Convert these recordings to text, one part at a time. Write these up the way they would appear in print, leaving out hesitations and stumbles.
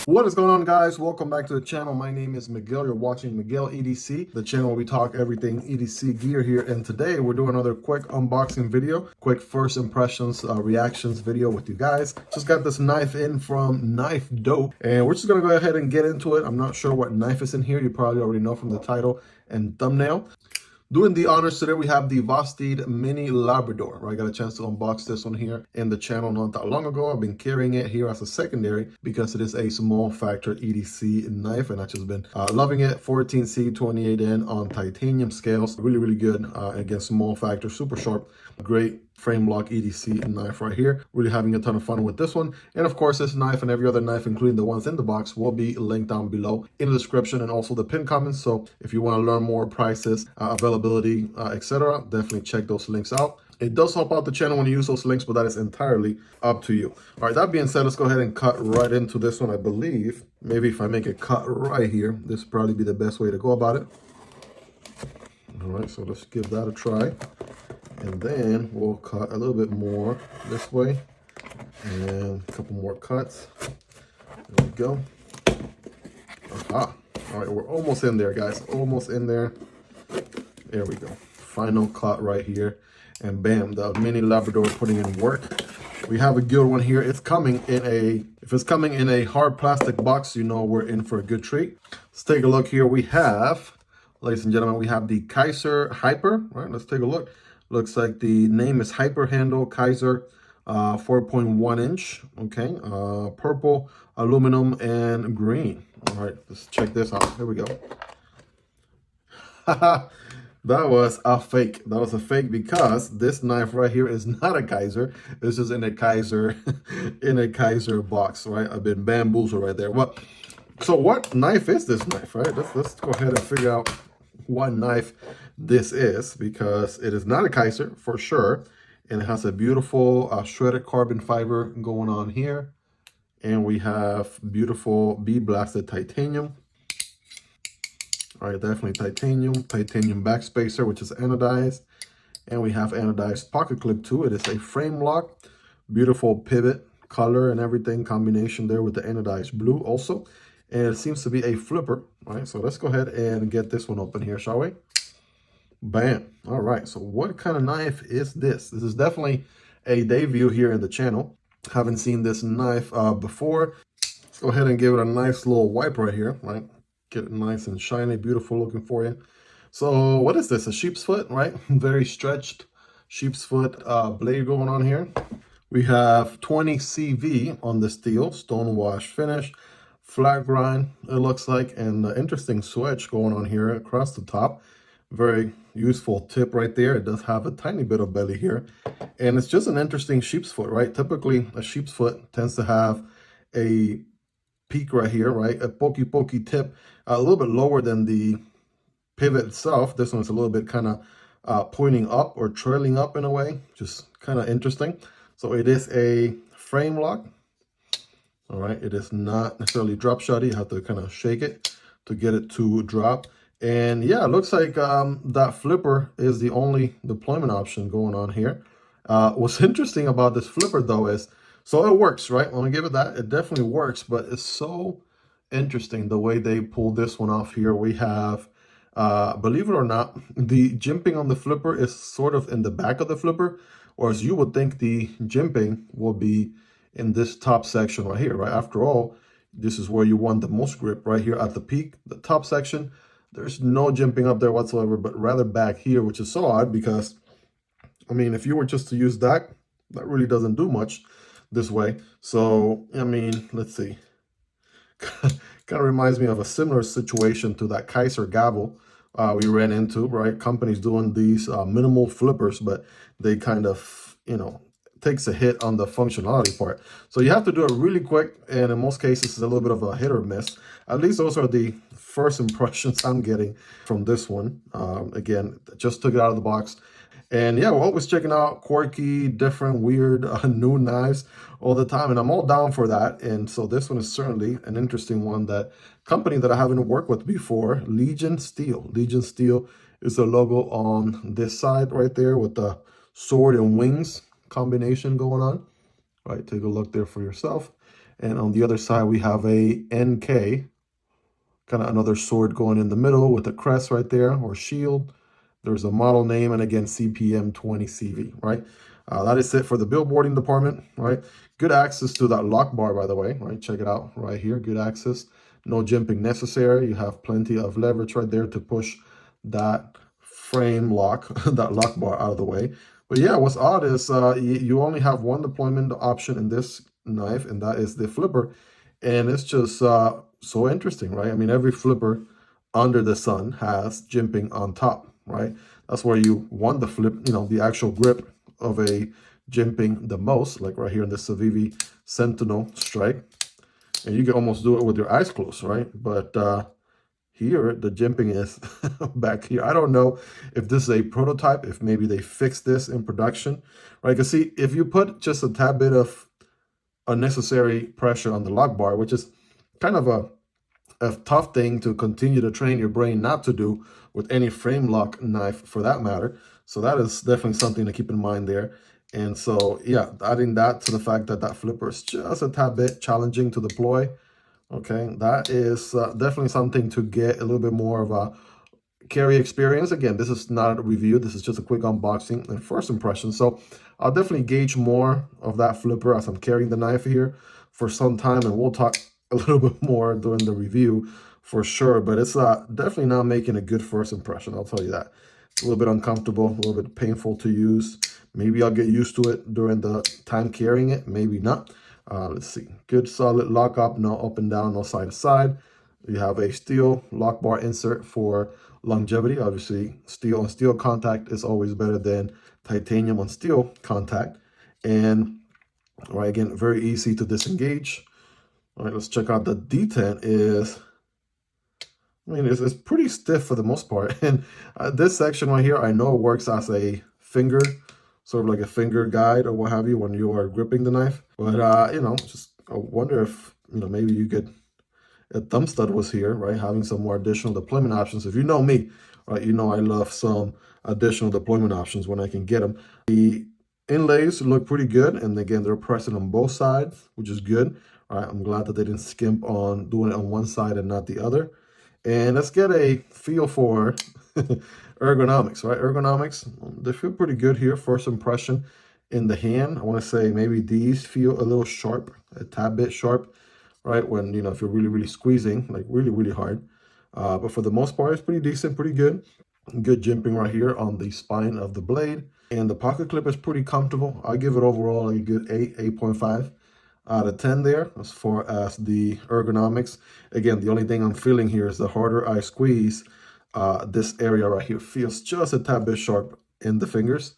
What is going on, guys? Welcome back to the channel. My name is Miguel. You're watching Miguel EDC, the channel where we talk everything EDC gear here. And today we're doing another quick unboxing video, quick first impressions, reactions video with you guys. Just got this knife in from Knife Dope, and we're just gonna go ahead and get into it. I'm not sure what knife is in here. You probably already know from the title and thumbnail. Doing the honors today, we have the Vosteed Mini Labrador. Right, I got a chance to unbox this one here in the channel not that long ago. I've been carrying it here as a secondary because it is a small factor EDC knife, and I've just been loving it. 14C 28N on titanium scales, really good. Again, small factor, super sharp, great frame lock EDC knife right here. Really having a ton of fun with this one. And of course, this knife and every other knife, including the ones in the box, will be linked down below in the description and also the pinned comments. So if you want to learn more prices, availability, etc., definitely check those links out. It does help out the channel when you use those links, but that is entirely up to you. All right, that being said, let's go ahead and cut right into this one. I believe maybe if I make a cut right here, this would probably be the best way to go about it. All right, so let's give that a try. And then we'll cut a little bit more this way and a couple more cuts. There we go. Aha. All right, we're almost in there, guys. Almost in there. There we go. Final cut right here. And bam, the Mini Labrador putting in work. We have a good one here. It's coming in if it's coming in a hard plastic box, you know we're in for a good treat. Let's take a look here. We have, ladies and gentlemen, we have the Kaiser Hyper. All right, let's take a look. Looks like the name is Hyper Handle Kaiser, 4.1 inch. Okay, purple, aluminum, and green. All right, let's check this out. Here we go. That was a fake. That was a fake because this knife right here is not a Kaiser. This is in a Kaiser, in a Kaiser box. Right, I've been bamboozled right there. Well, so what knife is this knife? Right, let's go ahead and figure out what knife this is, because it is not a Kaiser for sure, and it has a beautiful shredded carbon fiber going on here, and we have beautiful bee-blasted titanium. All right, definitely titanium backspacer, which is anodized, and we have anodized pocket clip too. It is a frame lock, beautiful pivot color and everything combination there with the anodized blue also. And it seems to be a flipper. All right, so let's go ahead and get this one open here, shall we? Bam. All right, so what kind of knife is this? This is definitely a debut here in the channel. Haven't seen this knife before. Let's go ahead and give it a nice little wipe right here, right? Get it nice and shiny, beautiful looking for you. So what is this? A sheep's foot, right? Very stretched sheep's foot blade going on here. We have 20 CV on the steel, stone wash finish. Flat grind, it looks like, and the interesting switch going on here across the top. Very useful tip right there. It does have a tiny bit of belly here, and it's just an interesting sheep's foot, right? Typically, a sheep's foot tends to have a peak right here, right? A pokey tip, a little bit lower than the pivot itself. This one's a little bit kind of pointing up or trailing up in a way, just kind of interesting. So it is a frame lock. All right, it is not necessarily drop shotty. You have to kind of shake it to get it to drop. And yeah, it looks like that flipper is the only deployment option going on here. What's interesting about this flipper though is, so it works, right? I'm gonna give it that. It definitely works, but it's so interesting the way they pulled this one off here. We have, believe it or not, the jimping on the flipper is sort of in the back of the flipper, or as you would think the jimping will be in this top section right here, right? After all, this is where you want the most grip, right here at the peak, the top section. There's no jimping up there whatsoever, but rather back here, which is so odd because, I mean, if you were just to use that, that really doesn't do much this way. So, I mean, let's see. Kind of reminds me of a similar situation to that Kaiser gavel we ran into, right? Companies doing these minimal flippers, but they kind of, you know, takes a hit on the functionality part. So you have to do it really quick, and in most cases it's a little bit of a hit or miss. At least those are the first impressions I'm getting from this one. Again, just took it out of the box. And yeah, we're always checking out quirky, different, weird, new knives all the time, and I'm all down for that. And so this one is certainly an interesting one. That company that I haven't worked with before, Legion Steel. Legion Steel is the logo on this side right there with the sword and wings combination going on. Right, take a look there for yourself. And on the other side, we have a NK, kind of another sword going in the middle with a crest right there, or shield. There's a model name, and again, CPM 20CV, right? That is it for the billboarding department, right? Good access to that lock bar, by the way, right? Check it out right here, good access. No jimping necessary. You have plenty of leverage right there to push that frame lock, that lock bar out of the way. But yeah, what's odd is you only have one deployment option in this knife, and that is the flipper. And it's just so interesting, right? I mean, every flipper under the sun has jimping on top, right? That's where you want the flip, the actual grip of a jimping the most, like right here in the Civivi Sentinel strike. And you can almost do it with your eyes closed, right? But here, the jimping is back here. I don't know if this is a prototype, if maybe they fixed this in production, right? Because see, if you put just a tad bit of unnecessary pressure on the lock bar, which is kind of a tough thing to continue to train your brain not to do with any frame lock knife for that matter. So that is definitely something to keep in mind there. And so, yeah, adding that to the fact that that flipper is just a tad bit challenging to deploy, okay, that is definitely something to get a little bit more of a carry experience. Again, this is not a review. This is just a quick unboxing and first impression. So I'll definitely gauge more of that flipper as I'm carrying the knife here for some time, and we'll talk a little bit more during the review for sure. But it's definitely not making a good first impression, I'll tell you that. It's a little bit uncomfortable, a little bit painful to use. Maybe I'll get used to it during the time carrying it, maybe not. Let's see. Good solid lock up, no up and down, no side to side. You have a steel lock bar insert for longevity. Obviously, steel on steel contact is always better than titanium on steel contact. And right, again, very easy to disengage. All right, let's check out the detent is, I mean, it's pretty stiff for the most part. And this section right here, I know it works as a finger, sort of like a finger guide or what have you when you are gripping the knife. But, just I wonder if, maybe you could, a thumb stud was here, right? Having some more additional deployment options. If you know me, right, I love some additional deployment options when I can get them. The inlays look pretty good. And again, they're present on both sides, which is good. All right, I'm glad that they didn't skimp on doing it on one side and not the other. And let's get a feel for ergonomics, right? Ergonomics, they feel pretty good here. First impression in the hand. I want to say maybe these feel a little sharp, a tad bit sharp, right? When, if you're really, really squeezing, like really, really hard. But for the most part, it's pretty decent, pretty good. Good jimping right here on the spine of the blade. And the pocket clip is pretty comfortable. I give it overall a good 8.5 out of 10 there as far as the ergonomics. Again, the only thing I'm feeling here is the harder I squeeze, this area right here feels just a tad bit sharp in the fingers,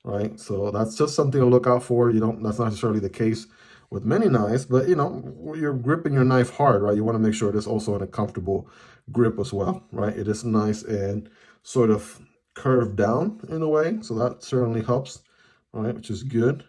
right? So that's just something to look out for. That's not necessarily the case with many knives, but you're gripping your knife hard, right? You want to make sure it is also in a comfortable grip as well, right? It is nice and sort of curved down in a way, so that certainly helps, right? Which is good.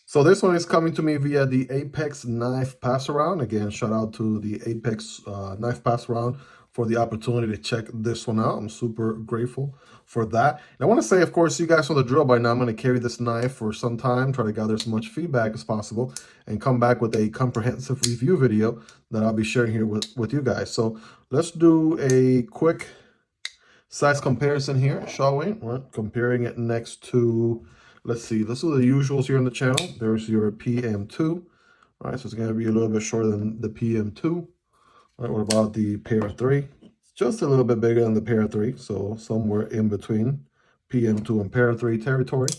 So this one is coming to me via the Apex Knife Pass Around. Again, shout out to the Apex Knife Pass Around for the opportunity to check this one out. I'm super grateful for that. And I want to say, of course, you guys know the drill by now. I'm going to carry this knife for some time, try to gather as much feedback as possible, and come back with a comprehensive review video that I'll be sharing here with you guys. So let's do a quick size comparison here, shall we? We're comparing it next to, let's see, this is the usuals here on the channel. There's your PM2, right? So it's going to be a little bit shorter than the PM2. Right, what about the Para 3? It's just a little bit bigger than the Para 3, so somewhere in between PM2 and Para 3 territory.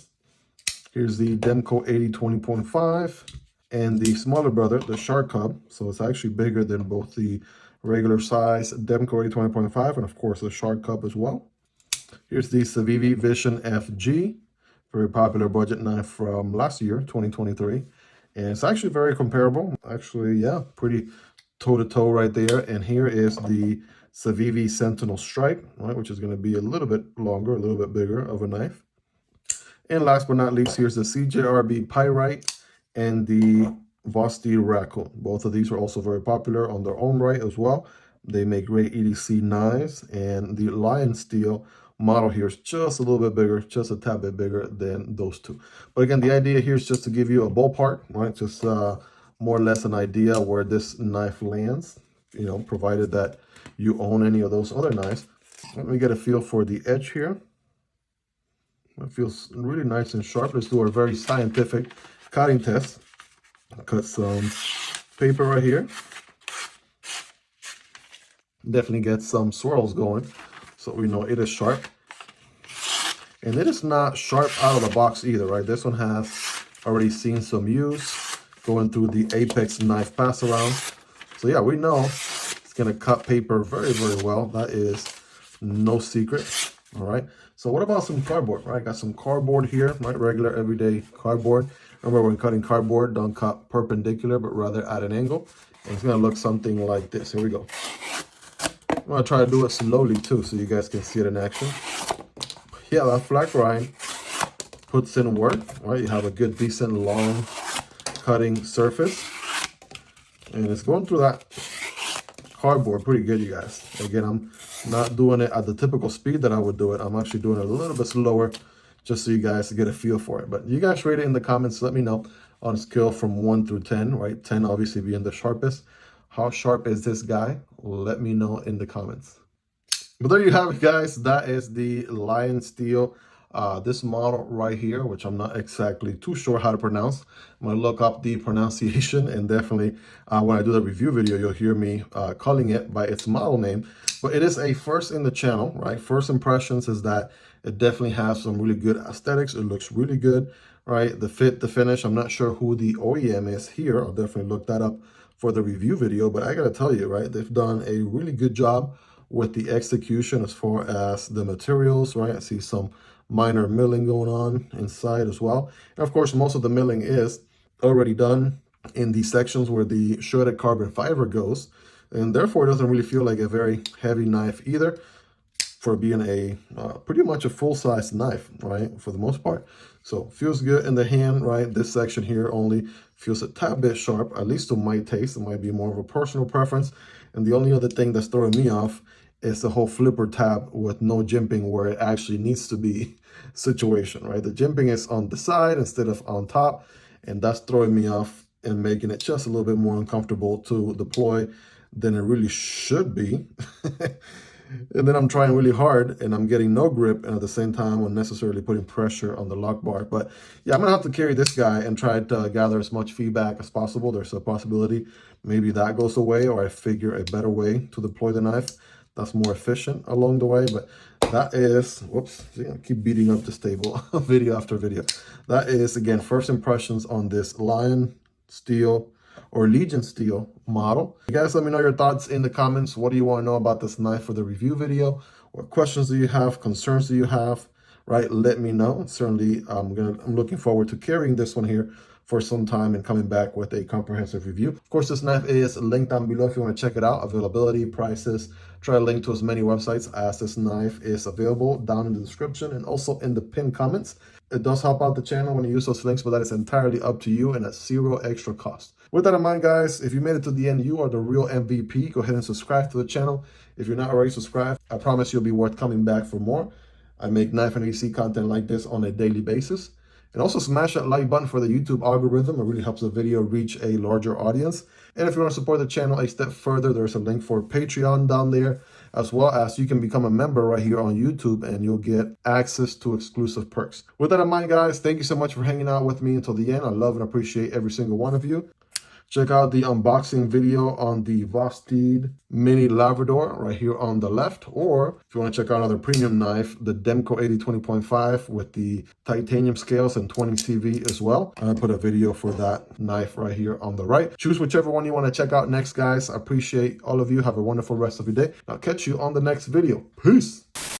Here's the Demko AD 20.5 and the smaller brother, the Shark Cub. So it's actually bigger than both the regular size Demko AD 20.5 and of course the Shark Cub as well. Here's the Civivi Vision FG, very popular budget knife from last year, 2023. And it's actually very comparable. Actually, yeah, pretty toe-to-toe right there. And here is the Civivi Sentinel Strike, right, which is going to be a little bit longer, a little bit bigger of a knife. And last but not least, here's the CJRB Pyrite and the Vosteed Raccoon. Both of these are also very popular on their own right as well. They make great EDC knives, and the Lion Steel model here is just a little bit bigger, just a tad bit bigger than those two. But again, the idea here is just to give you a ballpark, right? Just more or less an idea where this knife lands, you know, provided that you own any of those other knives. Let me get a feel for the edge here. It feels really nice and sharp. Let's do a very scientific cutting test. Cut some paper right here. Definitely get some swirls going, so we know it is sharp. And it is not sharp out of the box either, right? This one has already seen some use going through the Apex knife pass around. So yeah, we know it's gonna cut paper very, very well. That is no secret. All right, so what about some cardboard, right? Got some cardboard here, right? Regular everyday cardboard. Remember, when cutting cardboard, don't cut perpendicular, but rather at an angle. And it's gonna look something like this. Here we go. I'm gonna try to do it slowly too, so you guys can see it in action. Yeah, that flat grind puts in work, right? You have a good, decent, long cutting surface. And it's going through that cardboard pretty good, you guys. Again, I'm not doing it at the typical speed that I would do it. I'm actually doing it a little bit slower just so you guys get a feel for it. But you guys rate it in the comments. Let me know on a scale from 1 through 10, right? 10 obviously being the sharpest. How sharp is this guy? Let me know in the comments. But there you have it, guys. That is the Lion Steel. This model right here, which I'm not exactly too sure how to pronounce. I'm gonna look up the pronunciation, and definitely when I do the review video, you'll hear me calling it by its model name. But it is a first in the channel, right? First impressions is that it definitely has some really good aesthetics. It looks really good, right? The fit, the finish. I'm not sure who the OEM is here. I'll definitely look that up for the review video. But I gotta tell you, right? They've done a really good job with the execution as far as the materials, right? I see some minor milling going on inside as well. And of course, most of the milling is already done in the sections where the shredded carbon fiber goes. And therefore, it doesn't really feel like a very heavy knife either, for being a pretty much a full-size knife, right? For the most part. So feels good in the hand, right? This section here only feels a tad bit sharp, at least to my taste. It might be more of a personal preference. And the only other thing that's throwing me off is the whole flipper tab with no jimping where it actually needs to be situation, right? The jimping is on the side instead of on top, and that's throwing me off and making it just a little bit more uncomfortable to deploy than it really should be. And then I'm trying really hard and I'm getting no grip, and at the same time unnecessarily putting pressure on the lock bar. But yeah, I'm gonna have to carry this guy and try to gather as much feedback as possible. There's a possibility maybe that goes away, or I figure a better way to deploy the knife that's more efficient along the way. But that is, whoops, see, I keep beating up this table video after video. That is, again, first impressions on this Lion Steel or Legion Steel model. You guys, let me know your thoughts in the comments. What do you want to know about this knife for the review video? What questions do you have? Concerns do you have? Right? Let me know. Certainly, I'm looking forward to carrying this one here for some time and coming back with a comprehensive review. Of course, this knife is linked down below if you want to check it out. Availability, prices, try to link to as many websites as this knife is available down in the description and also in the pinned comments. It does help out the channel when you use those links, but that is entirely up to you and at zero extra cost. With that in mind, guys, if you made it to the end, you are the real MVP. Go ahead and subscribe to the channel. If you're not already subscribed, I promise you'll be worth coming back for more. I make knife and EDC content like this on a daily basis. And also smash that like button for the YouTube algorithm. It really helps the video reach a larger audience. And if you want to support the channel a step further, there's a link for Patreon down there, as well as you can become a member right here on YouTube and you'll get access to exclusive perks. With that in mind, guys, thank you so much for hanging out with me until the end. I love and appreciate every single one of you. Check out the unboxing video on the Vosteed Mini Labrador right here on the left. Or if you want to check out another premium knife, the Demko AD 20.5 with the titanium scales and 20 CV as well. I put a video for that knife right here on the right. Choose whichever one you want to check out next, guys. I appreciate all of you. Have a wonderful rest of your day. I'll catch you on the next video. Peace.